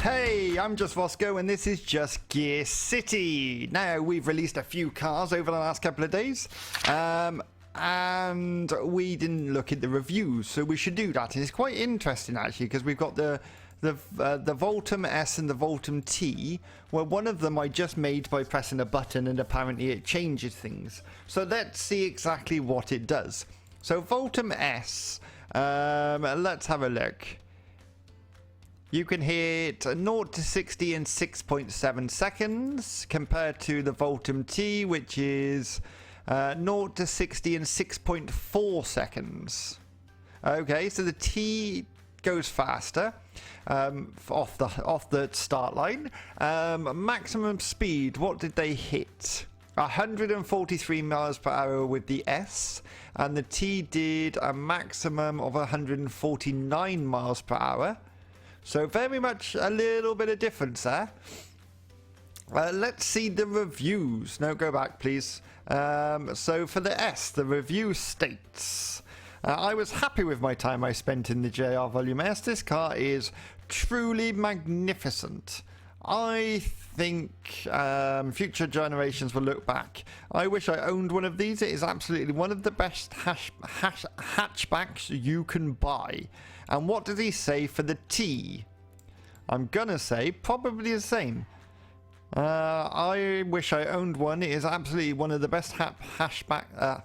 Hey, I'm just Roscoe and this is just Gearcity. Now, we've released a few cars over the last couple of days, and we didn't look at the reviews, so we should do that. And it's quite interesting actually, because we've got the Voltum S and the Voltum T, where one of them I just made by pressing a button and apparently it changes things. So let's see exactly what it does. So Voltum S, let's have a look. You can hit 0 to 60 in 6.7 seconds compared to the Voltum T, which is 0 to 60 in 6.4 seconds. Okay, so the T goes faster off the start line. Maximum speed, what did they hit? 143 miles per hour with the S, and the T did a maximum of 149 miles per hour. So very much a little bit of difference there. Let's see the reviews. No, go back, please. So for the S, the review states, I was happy with my time I spent in the JR Volume S. This car is truly magnificent. I think future generations will look back. I wish I owned one of these. It is absolutely one of the best hatchbacks you can buy. And what does he say for the T? I'm gonna say probably the same. I wish I owned one. It is absolutely one of the best hatchbacks,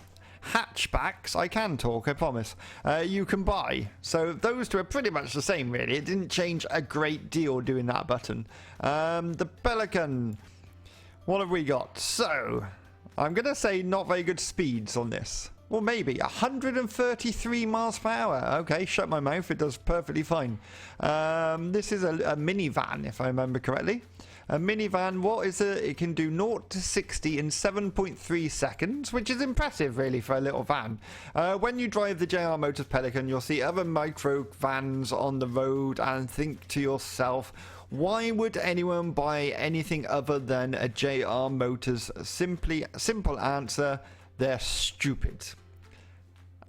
I can talk, I promise, you can buy. So those two are pretty much the same, really. It didn't change a great deal doing that button. The Pelican, what have we got? So I'm gonna say not very good speeds on this. Well, maybe 133 miles per hour. Okay, shut my mouth, it does perfectly fine. This is a minivan, if I remember correctly. A minivan, what is it? It can do 0 to 60 in 7.3 seconds, which is impressive, really, for a little van. When you drive the JR Motors Pelican, you'll see other micro vans on the road and think to yourself, why would anyone buy anything other than a JR Motors? Simple answer, they're stupid.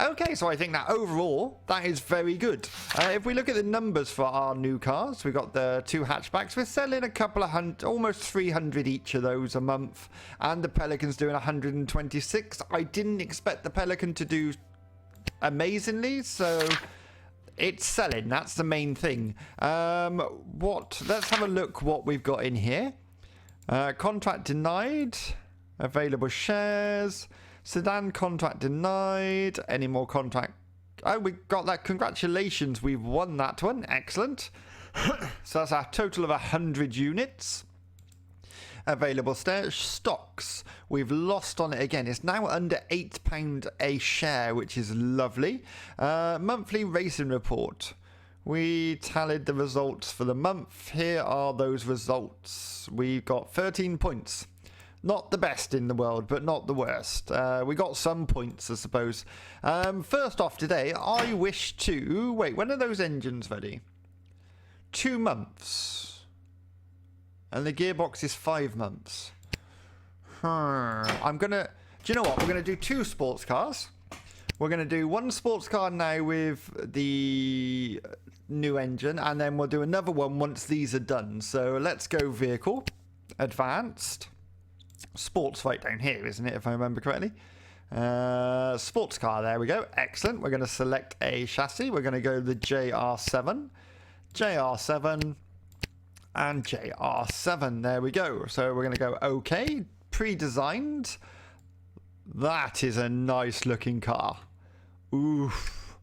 Okay, so I think that overall, that is very good. If we look at the numbers for our new cars, we've got the two hatchbacks. We're selling a couple of hundred, almost 300 each of those a month. And the Pelican's doing 126. I didn't expect the Pelican to do amazingly, so it's selling. That's the main thing. Let's have a look what we've got in here. Contract denied. Available shares. Sedan contract denied. Any more contract? Oh, we got that. Congratulations, we've won that one. Excellent. So that's a total of 100 units. Available stocks. We've lost on it again. It's now under £8 a share, which is lovely. Monthly racing report. We tallied the results for the month. Here are those results. We got 13 points. Not the best in the world, but not the worst. We got some points, I suppose. First off today, I wish to... Wait, when are those engines ready? 2 months. And the gearbox is 5 months. I'm going to... Do you know what? We're going to do 2 sports cars. We're going to do 1 sports car now with the new engine, and then we'll do another one once these are done. So let's go vehicle. Advanced. Sports right down here, isn't it, if I remember correctly? Sports car, there we go. Excellent. We're going to select a chassis. We're going to go the JR7, JR7, and JR7. There we go. So we're going to go OK. Pre-designed. That is a nice looking car. Oof.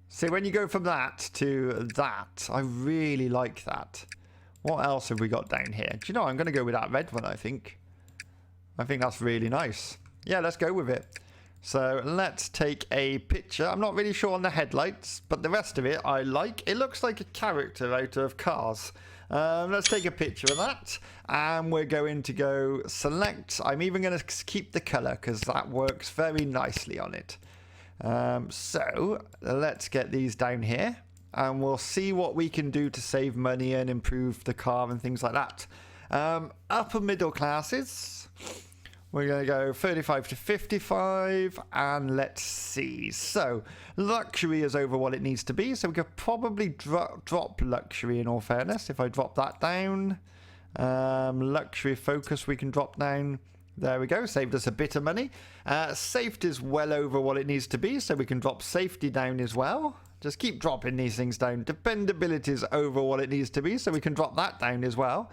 See, when you go from that to that, I really like that. What else have we got down here? Do you know, I'm going to go with that red one, I think. I think that's really nice. Yeah, let's go with it. So let's take a picture. I'm not really sure on the headlights, but the rest of it I like. It looks like a character out of Cars. Let's take a picture of that. And we're going to go select. I'm even going to keep the color because that works very nicely on it. So let's get these down here. And we'll see what we can do to save money and improve the car and things like that. Upper middle classes. We're going to go 35 to 55, and let's see. So, luxury is over what it needs to be, so we could probably drop luxury in all fairness. If I drop that down, luxury focus we can drop down. There we go, saved us a bit of money. Safety is well over what it needs to be, so we can drop safety down as well. Just keep dropping these things down. Dependability is over what it needs to be, so we can drop that down as well.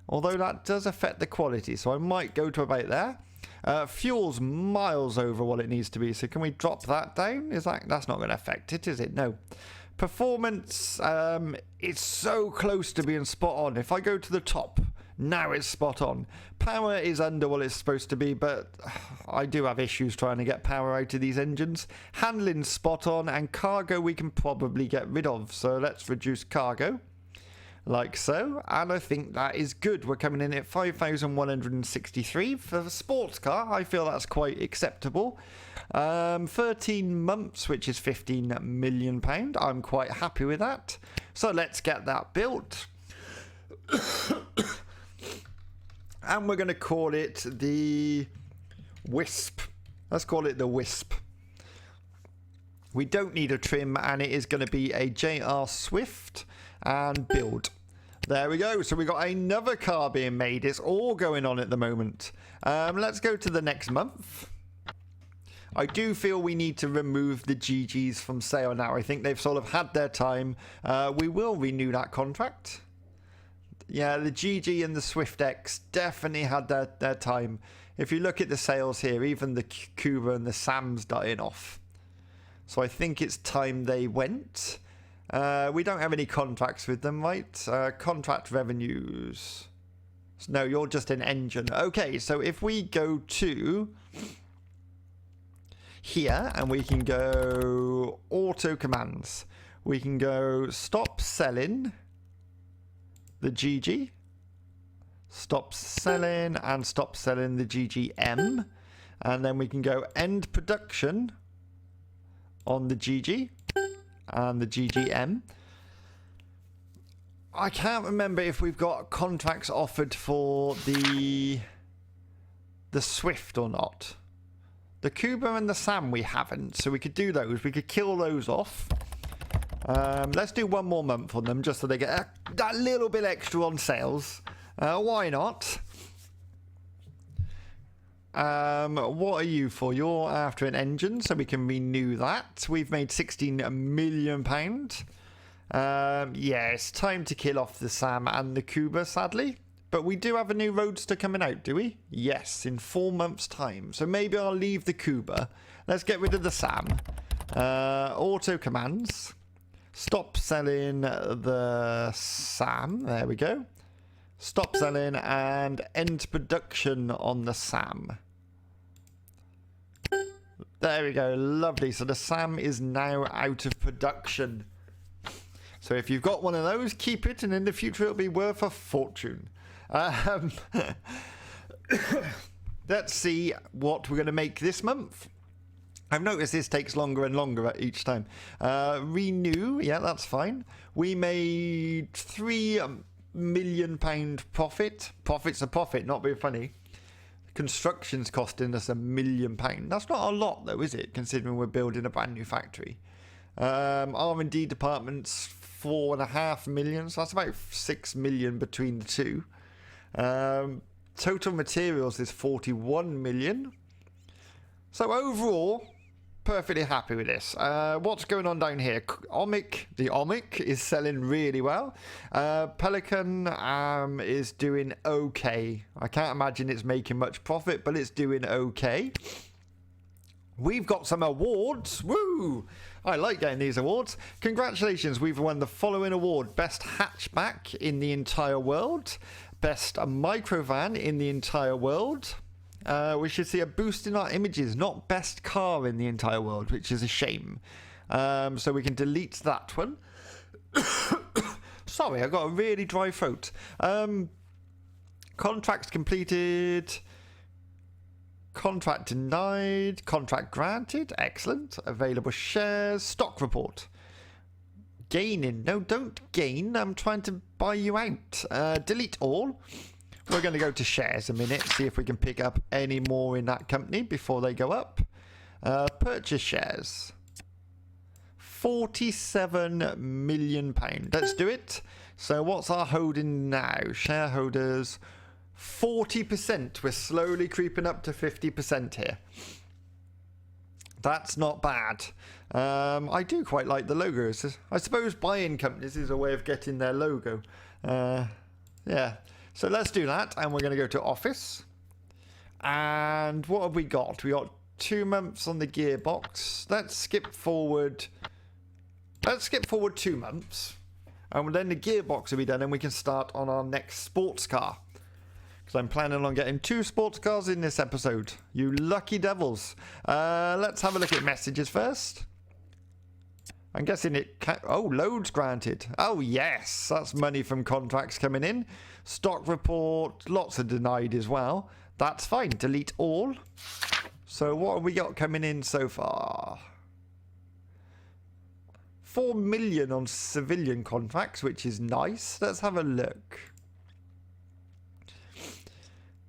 Although that does affect the quality, so I might go to about there. Fuel's miles over what it needs to be, so can we drop that down? That's not going to affect it, is it? No. Performance, it's so close to being spot on. If I go to the top, now it's spot on. Power is under what it's supposed to be, but I do have issues trying to get power out of these engines. Handling's spot on, and cargo we can probably get rid of, so let's reduce cargo. Like so, and I think that is good. We're coming in at 5,163 for a sports car. I feel that's quite acceptable. 13 months, which is £15 million. I'm quite happy with that. So let's get that built. And we're going to call it the Wisp. Let's call it the Wisp. We don't need a trim, and it is going to be a JR Swift and build. There we go. So we got another car being made. It's all going on at the moment. Let's go to the next month. I do feel we need to remove the GGs from sale now. I think they've sort of had their time. We will renew that contract. Yeah, the GG and the Swift X definitely had their time. If you look at the sales here, even the Cuba and the Sam's dying off. So I think it's time they went. We don't have any contracts with them, right? Contract revenues. No, you're just an engine. Okay, so if we go to here and we can go auto commands, we can go stop selling the GG, stop selling, and stop selling the GGM, and then we can go end production on the GG and the GGM. I can't remember if we've got contracts offered for the Swift or not. The Cuba and the Sam we haven't, so we could do those. We could kill those off. Let's do one more month on them just so they get that little bit extra on sales. Why not? What are you for? You're after an engine, so we can renew that. We've made £16 million. Yeah, it's time to kill off the Sam and the Cuba, sadly. But we do have a new Roadster coming out, do we? Yes, in 4 months' time. So maybe I'll leave the Cuba. Let's get rid of the Sam. Auto commands. Stop selling the Sam. There we go. Stop selling and end production on the Sam. There we go. Lovely. So the Sam is now out of production. So if you've got one of those, keep it, and in the future it'll be worth a fortune. Let's see what we're going to make this month. I've noticed this takes longer and longer each time. Renew, yeah, that's fine. We made £3 million profit. Profit's a profit, not being funny. Construction's costing us £1 million. That's not a lot though, is it? Considering we're building a brand new factory. R&D department's £4.5 million, so that's about £6 million between the two. Total materials is £41 million. So overall, perfectly happy with this. What's going on down here? The Omic is selling really well. Pelican is doing okay. I can't imagine it's making much profit, but it's doing okay. We've got some awards. Woo! I like getting these awards. Congratulations, we've won the following award. Best hatchback in the entire world. Best microvan in the entire world. We should see a boost in our images, not best car in the entire world, which is a shame. So we can delete that one. Sorry, I got a really dry throat. Contracts completed. Contract denied. Contract granted. Excellent. Available shares. Stock report. Gaining. No, don't gain. I'm trying to buy you out. Delete all. We're going to go to shares a minute, see if we can pick up any more in that company before they go up. Purchase shares. £47 million. Let's do it. So what's our holding now? Shareholders, 40%. We're slowly creeping up to 50% here. That's not bad. I do quite like the logos. I suppose buying companies is a way of getting their logo. Yeah. So let's do that. And we're going to go to office. And what have we got? We got 2 months on the gearbox. Let's skip forward. Let's skip forward 2 months. And then the gearbox will be done and we can start on our next sports car. Because I'm planning on getting 2 sports cars in this episode. You lucky devils. Let's have a look at messages first. I'm guessing it can... Oh, loads granted. Oh, yes. That's money from contracts coming in. Stock report. Lots are denied as well. That's fine. Delete all. So what have we got coming in so far? 4 million on civilian contracts, which is nice. Let's have a look.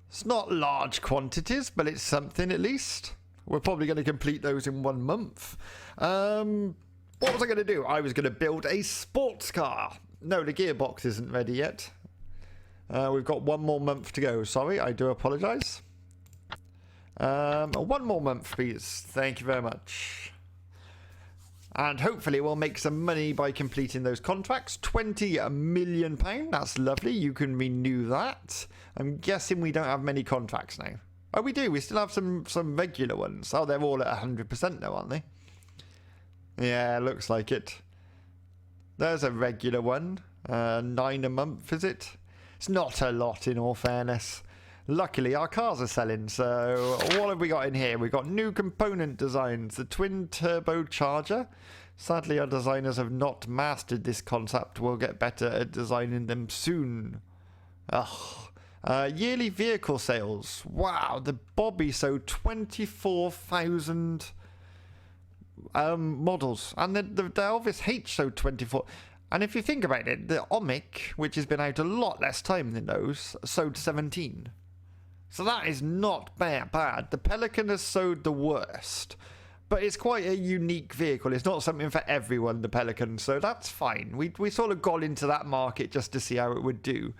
It's not large quantities, but it's something at least. We're probably going to complete those in 1 month. What was I going to do? I was going to build a sports car. No, the gearbox isn't ready yet. We've got 1 more month to go. Sorry, I do apologise. 1 more month, please. Thank you very much. And hopefully we'll make some money by completing those contracts. £20 million. That's lovely. You can renew that. I'm guessing we don't have many contracts now. Oh, we do. We still have some regular ones. Oh, they're all at 100% now, aren't they? Yeah, looks like it. There's a regular one. 9 a month, is it? It's not a lot, in all fairness. Luckily, our cars are selling, so what have we got in here? We've got new component designs, the twin turbocharger. Sadly, our designers have not mastered this concept. We'll get better at designing them soon. Ugh. Yearly vehicle sales. Wow, the Bobby sold 24,000 models. And the Elvis H sold 24. And if you think about it, the Omic, which has been out a lot less time than those, sold 17. So that is not bad. The Pelican has sold the worst. But it's quite a unique vehicle. It's not something for everyone, the Pelican. So that's fine. We sort of got into that market just to see how it would do.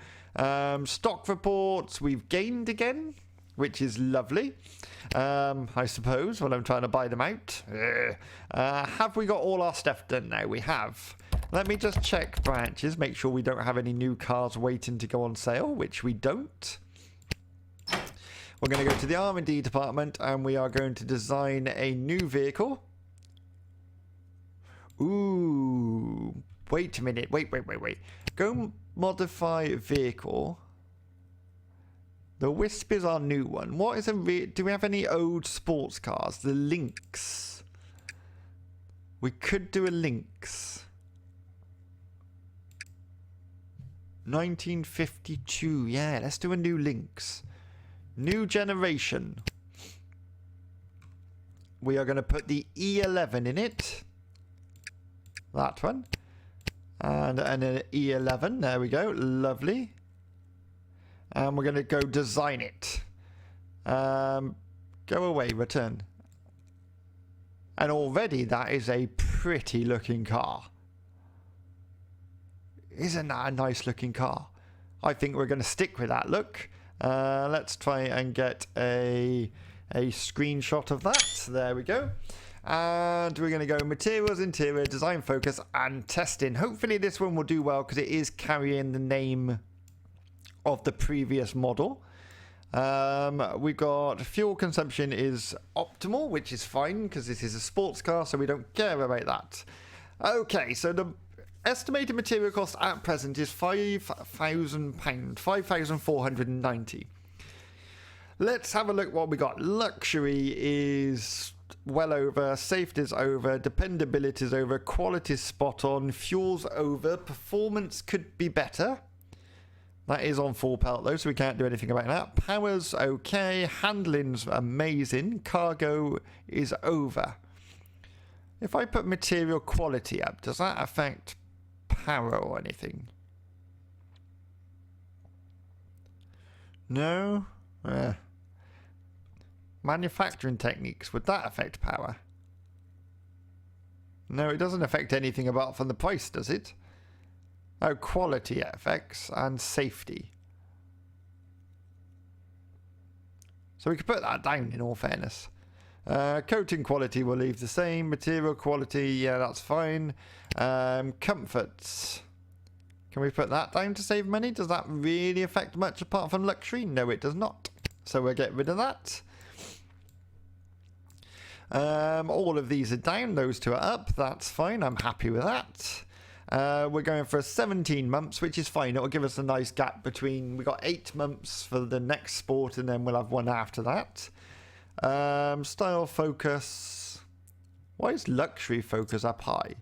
Stock reports, we've gained again, which is lovely. I suppose, when I'm trying to buy them out. Have we got all our stuff done now? We have. Let me just check branches, make sure we don't have any new cars waiting to go on sale, which we don't. We're going to go to the R&D department and we are going to design a new vehicle. Ooh, wait a minute. Wait. Go modify vehicle. The Wisp is our new one. What is do we have any old sports cars? The Lynx. We could do a Lynx. 1952. Yeah, let's do a new Lynx. New generation. We are going to put the E11 in it. That one. And an E11. There we go. Lovely. And we're going to go design it. Go away. Return. And already that is a pretty looking car. Isn't that a nice looking car? I think we're going to stick with that look. Let's try and get a screenshot of that. There we go. And we're going to go materials, interior, design focus, and testing. Hopefully this one will do well because it is carrying the name of the previous model. We've got fuel consumption is optimal, which is fine because this is a sports car, so we don't care about that. Okay, so the estimated material cost at present is £5,000, 5,490. Let's have a look what we got. Luxury is well over, safety is over, dependability is over, quality is spot on, fuel's over, performance could be better. That is on full pelt though, so we can't do anything about that. Power's okay, handling's amazing, cargo is over. If I put material quality up, does that affect power or anything? No? Manufacturing techniques, would that affect power? No, it doesn't affect anything apart from the price, does it? Oh, quality it affects, and safety. So we could put that down in all fairness. Coating quality we'll leave the same. Material quality, yeah, that's fine. Comforts. Can we put that down to save money? Does that really affect much apart from luxury? No, it does not. So we'll get rid of that. All of these are down. Those two are up. That's fine. I'm happy with that. We're going for 17 months, which is fine. It'll give us a nice gap between... We've got 8 months for the next sport, and then we'll have one after that. Style focus. Why is luxury focus up high?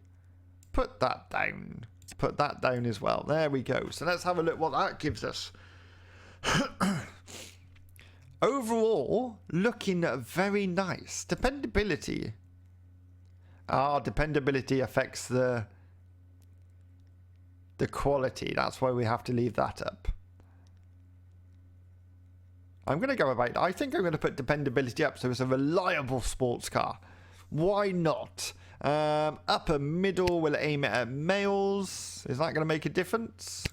Put that down. Put that down as well. There we go. So let's have a look what that gives us. Overall, looking very nice. Dependability. Dependability affects the quality. That's why we have to leave that up. I'm going to go about... I think I'm going to put dependability up so it's a reliable sports car. Why not? Upper middle, we'll aim it at males. Is that going to make a difference?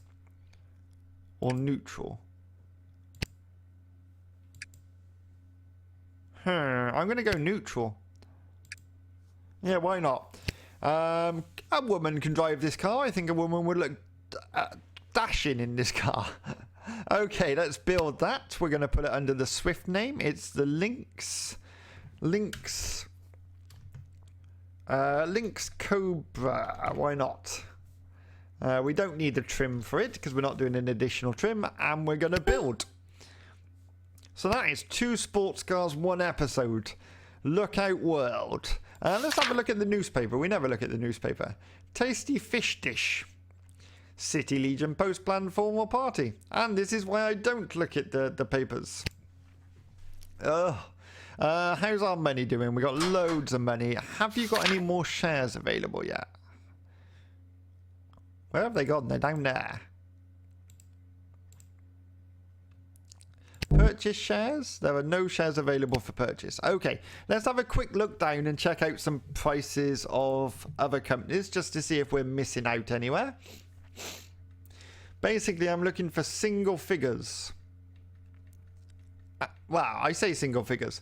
Or neutral? I'm going to go neutral. Yeah, why not? A woman can drive this car. I think a woman would look dashing in this car. Okay, let's build that. We're going to put it under the Swift name. It's the Lynx. Lynx Cobra. Why not? We don't need the trim for it because we're not doing an additional trim, and we're going to build. So that is 2 sports cars, 1 episode. Look out world. Let's have a look at the newspaper. We never look at the newspaper. Tasty fish dish. City Legion post-planned formal party. And this is why I don't look at the papers. Ugh. How's our money doing? We got loads of money. Have you got any more shares available yet? Where have they gone? They're down there. Purchase shares? There are no shares available for purchase. Okay, let's have a quick look down and check out some prices of other companies just to see if we're missing out anywhere. Basically, I'm looking for single figures. Well, I say single figures.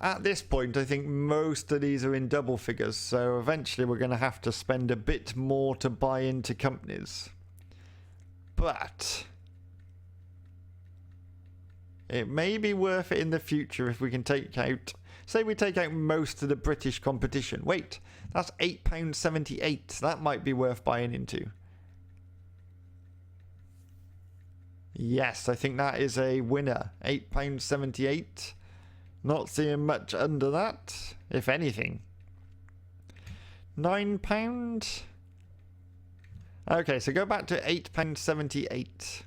At this point, I think most of these are in double figures, so eventually we're going to have to spend a bit more to buy into companies. But it may be worth it in the future if we can take out... Say we take out most of the British competition. Wait, that's £8.78. That might be worth buying into. Yes, I think that is a winner. £8.78. Not seeing much under that, if anything. £9. Okay, so go back to £8.78.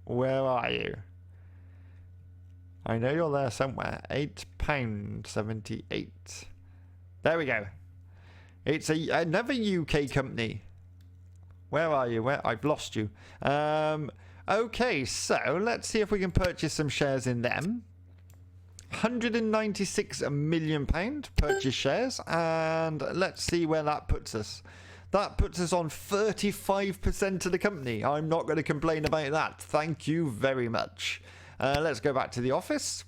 Where are you? I know you're there somewhere. £8.78. There we go. It's another UK company. Where are you? I've lost you. Okay, so let's see if we can purchase some shares in them. £196 million purchase shares, and let's see where that puts us. That puts us on 35% of the company. I'm not going to complain about that. Thank you very much. Let's go back to the office.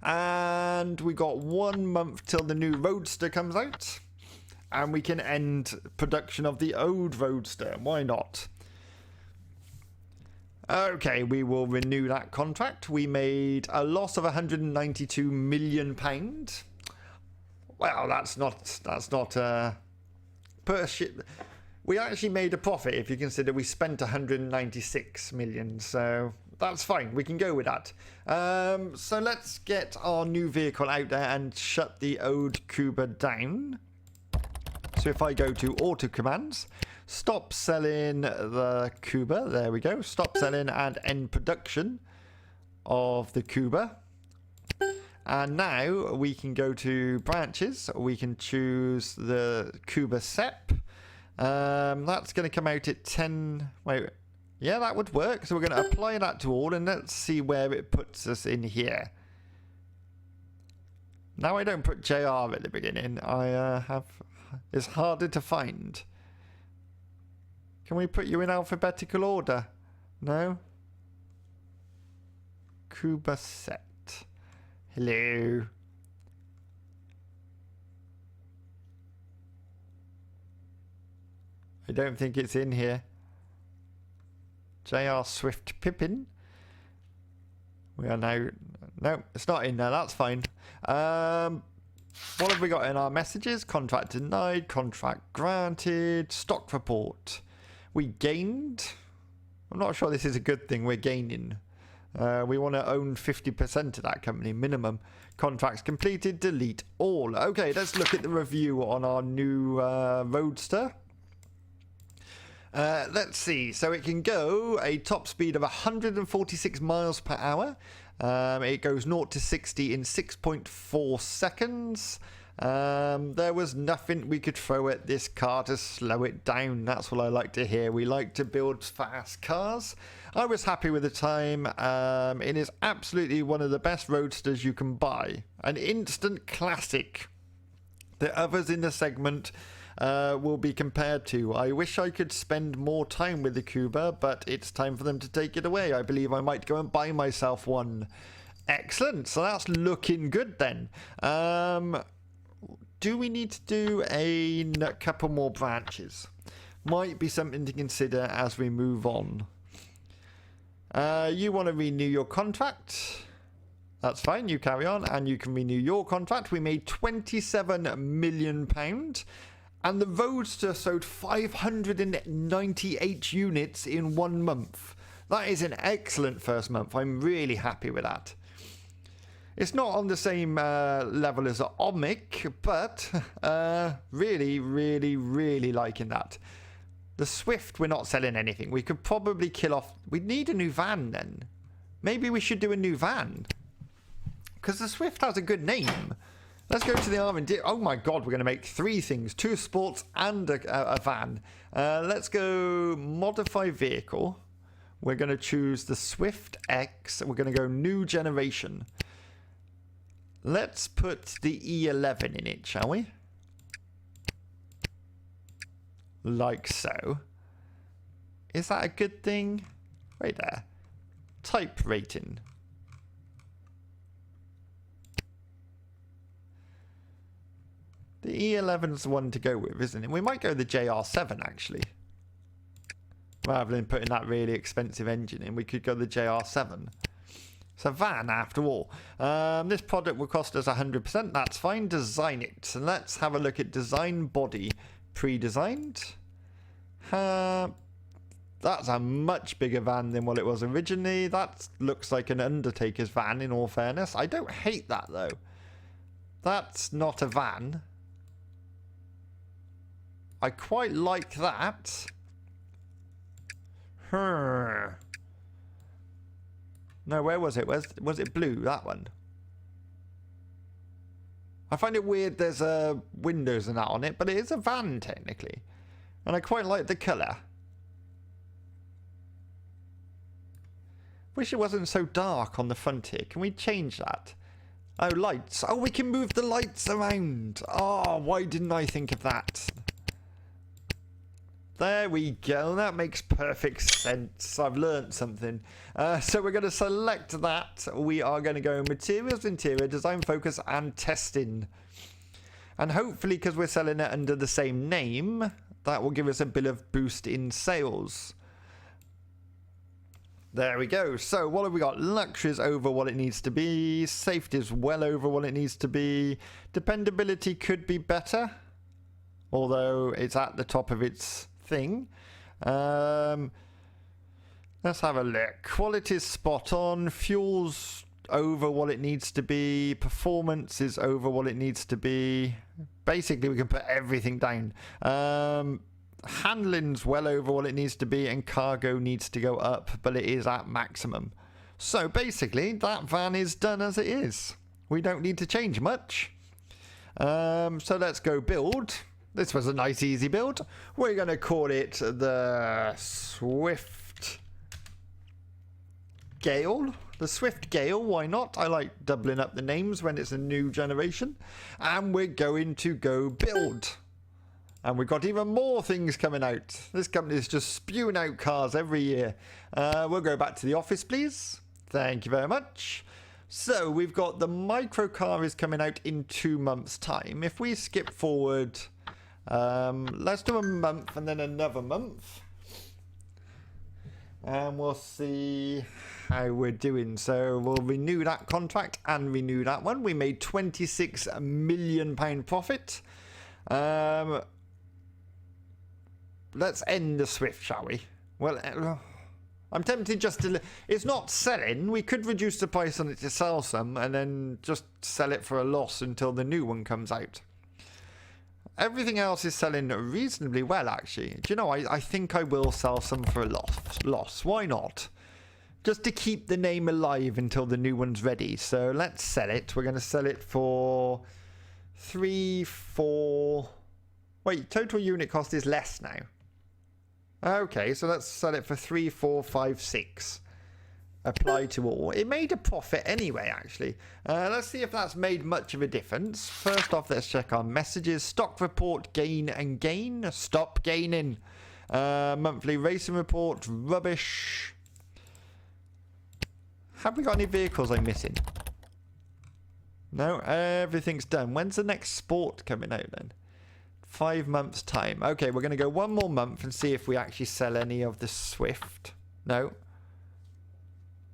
And we got 1 month till the new Roadster comes out. And we can end production of the old Roadster. Why not? Okay, we will renew that contract. We made a loss of £192 million. Well, that's not per ship. We actually made a profit if you consider we spent 196 million, so that's fine. We can go with that. So let's get our new vehicle out there and shut the old Cuba down. So if I go to auto commands, stop selling the Cuba, there we go, stop selling and end production of the Cuba. And now we can go to branches, we can choose the Cuba SEP, That's going to come out at 10. Wait, yeah, that would work. So we're going to apply that to all, and let's see where it puts us in here. Now I don't put JR at the beginning. It's harder to find. Can we put you in alphabetical order? No? Cuba set. Hello. I don't think it's in here. JR Swift Pippin. We are now... No, it's not in there. That's fine. What have we got in our messages? Contract denied. Contract granted. Stock report. We gained. I'm not sure this is a good thing. We're gaining. We want to own 50% of that company, minimum. Contracts completed. Delete all. Okay, let's look at the review on our new Roadster. Let's see. So it can go a top speed of 146 miles per hour. It goes 0 to 60 in 6.4 seconds. There was nothing we could throw at this car to slow it down. That's what I like to hear. We like to build fast cars. I was happy with the time. It is absolutely one of the best roadsters you can buy. An instant classic. The others in the segment will be compared to. I wish I could spend more time with the Cuba, but it's time for them to take it away. I believe I might go and buy myself one. Excellent. So that's looking good then. Do we need to do a couple more branches? Might be something to consider as we move on. You want to renew your contract? That's fine. You carry on, and you can renew your contract. We made £27 million. And the Roadster sold 598 units in 1 month. That is an excellent first month. I'm really happy with that. It's not on the same level as the Omic, but really, really, really liking that. The Swift, we're not selling anything. We could probably kill off... We need a new van then. Maybe we should do a new van. Because the Swift has a good name. Let's go to the R&D. Oh my god, we're going to make 3 things. 2 sports and a van. Let's go modify vehicle. We're going to choose the Swift X. We're going to go new generation. Let's put the E11 in it, shall we? Like so. Is that a good thing? Right there. Type rating. The E11's the one to go with, isn't it? We might go the JR7, actually. Rather than putting that really expensive engine in, we could go the JR7. It's a van, after all. This product will cost us 100%. That's fine. Design it. So let's have a look at design body. Pre-designed. That's a much bigger van than what it was originally. That looks like an Undertaker's van, in all fairness. I don't hate that, though. That's not a van. I quite like that. No, where was it? Was it blue? That one. I find it weird there's windows and that on it, but it is a van technically. And I quite like the colour. Wish it wasn't so dark on the front here. Can we change that? Oh, lights. Oh, we can move the lights around. Oh, why didn't I think of that? There we go. That makes perfect sense. I've learnt something. So we're going to select that. We are going to go materials, interior, design, focus, and testing. And hopefully, because we're selling it under the same name, that will give us a bit of boost in sales. There we go. So what have we got? Luxury is over what it needs to be. Safety is well over what it needs to be. Dependability could be better, although it's at the top of its thing. Let's have a look. Quality is spot on. Fuel's over what it needs to be. Performance is over what it needs to be. Basically, we can put everything down. Handling's well over what it needs to be, and cargo needs to go up, but it is at maximum. So basically, that van is done as it is. We don't need to change much. So let's go build. This was a nice easy build. We're going to call it the Swift Gale. The Swift Gale, why not? I like doubling up the names when it's a new generation. And we're going to go build. And we've got even more things coming out. This company is just spewing out cars every year. We'll go back to the office, please. Thank you very much. So we've got the microcar is coming out in 2 months' time. If we skip forward, let's do a month and then another month. And we'll see how we're doing. So we'll renew that contract and renew that one. We made £26 million profit. Let's end the Swift, shall we? Well, I'm tempted just to... It's not selling. We could reduce the price on it to sell some and then just sell it for a loss until the new one comes out. Everything else is selling reasonably well, actually. Do you know, I think I will sell some for a loss. Why not? Just to keep the name alive until the new one's ready. So let's sell it. We're going to sell it for 3, 4... Wait, total unit cost is less now. Okay, so let's sell it for 3, 4, 5, 6. Apply to all. It made a profit anyway, actually. Let's see if that's made much of a difference. First off, let's check our messages. Stock report, gain and gain. Stop gaining. Monthly racing report, rubbish. Have we got any vehicles I'm missing? No, everything's done. When's the next sport coming out then? 5 months' time. Okay, we're going to go 1 more month and see if we actually sell any of the Swift. No.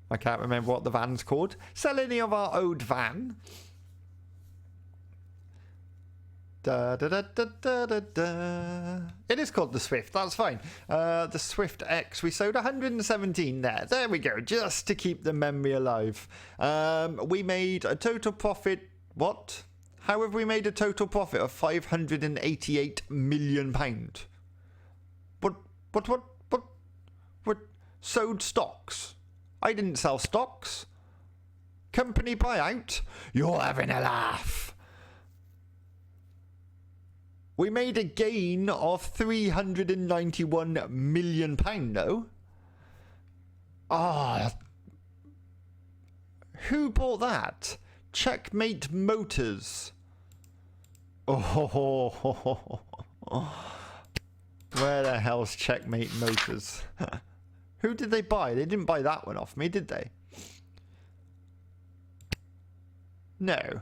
I can't remember what the van's called. Sell any of our old van. Da, da, da, da, da, da, da. It is called the Swift, that's fine. The Swift X, we sold 117 there. There we go, just to keep the memory alive. We made a total profit, what? How have we made a total profit of £588 million? What? Sold stocks? I didn't sell stocks. Company buyout? You're having a laugh. We made a gain of £391 million, though. Ah. Who bought that? Checkmate Motors. Oh. Where the hell's Checkmate Motors? Who did they buy? They didn't buy that one off me, did they? No.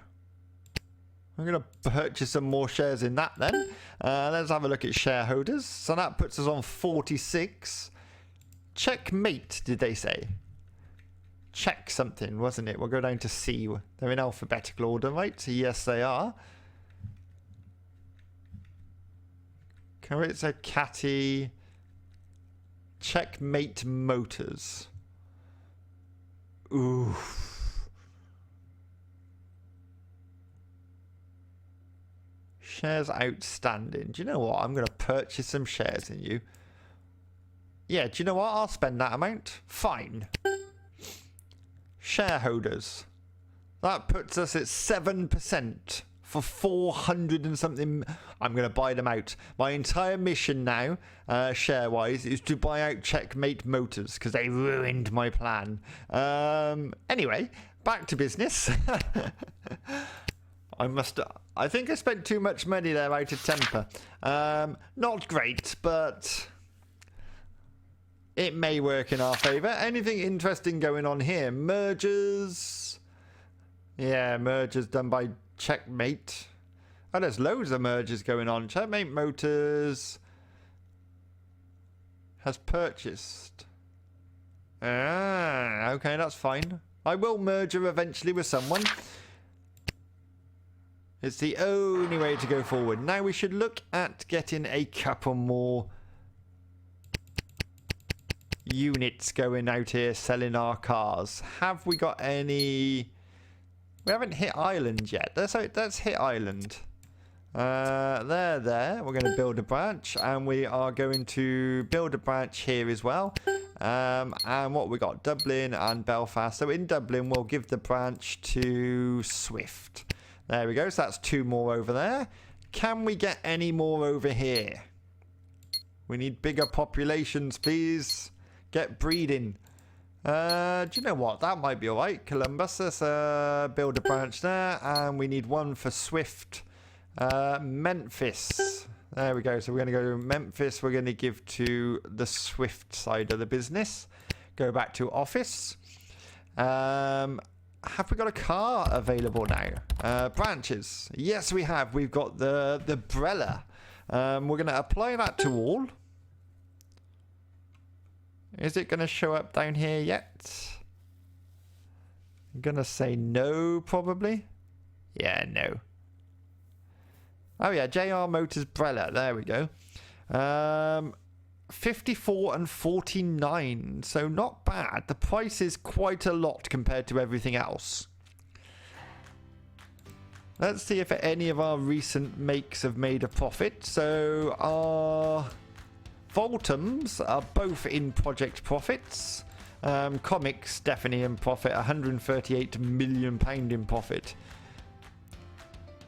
I'm going to purchase some more shares in that then. Let's have a look at shareholders. So that puts us on 46. Checkmate, did they say? Check something, wasn't it? We'll go down to C. They're in alphabetical order, right? Yes, they are. It's a catty. Checkmate Motors. Ooh. Shares outstanding. Do you know what? I'm going to purchase some shares in you. Yeah, do you know what? I'll spend that amount. Fine. Shareholders. That puts us at 7% for 400 and something. I'm going to buy them out. My entire mission now, share-wise, is to buy out Checkmate Motors because they ruined my plan. Anyway, back to business. I think I spent too much money there out of temper. Not great, but it may work in our favour. Anything interesting going on here? Mergers. Yeah, mergers done by Checkmate. Oh, there's loads of mergers going on. Checkmate Motors has purchased. Ah, okay, that's fine. I will merger eventually with someone. It's the only way to go forward. Now we should look at getting a couple more units going out here selling our cars. Have we got any? We haven't hit Ireland yet. Let's hit Ireland. There. We're going to build a branch, and we are going to build a branch here as well. And what we got? Dublin and Belfast. So in Dublin, we'll give the branch to Swift. There we go. So that's 2 more over there. Can we get any more over here? We need bigger populations, please. Get breeding. Do you know what? That might be alright. Columbus, let's build a branch there. And we need one for Swift. Memphis. There we go. So we're going to go to Memphis. We're going to give to the Swift side of the business. Go back to office. Have we got a car available now? Branches. Yes, we have. We've got the Brella. We're going to apply that to all. Is it going to show up down here yet? I'm going to say no, probably. Yeah, no. Oh, yeah, JR Motors Brella. There we go. 54 and 49. So not bad. The price is quite a lot compared to everything else. Let's see if any of our recent makes have made a profit. So our Voltums are both in project profits. Comics definitely in profit, £138 million in profit.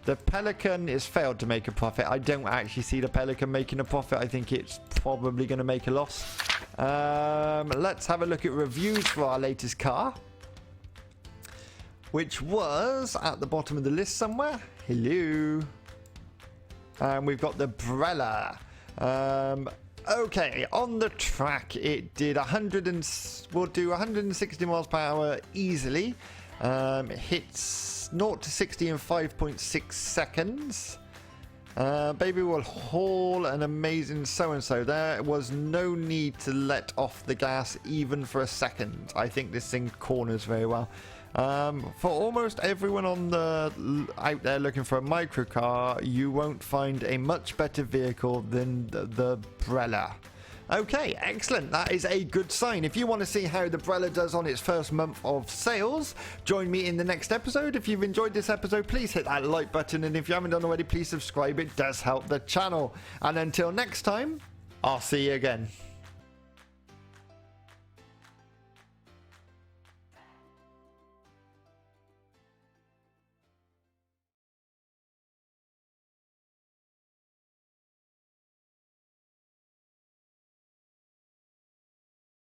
The Pelican is failed to make a profit. I don't actually see the Pelican making a profit. I think it's probably going to make a loss. Let's have a look at reviews for our latest car, which was at the bottom of the list somewhere. Hello. And we've got the Brella. Okay, on the track it did 160 miles per hour easily. Hits 0 to 60 in 5.6 seconds. Baby will haul an amazing so-and-so. There was no need to let off the gas even for a second. I think this thing corners very well. For almost everyone on out there looking for a microcar, you won't find a much better vehicle than the Brella. Okay, excellent. That is a good sign. If you want to see how the Brella does on its first month of sales, join me in the next episode. If you've enjoyed this episode, please hit that like button, and if you haven't done already, please subscribe. It does help the channel. And until next time, I'll see you again.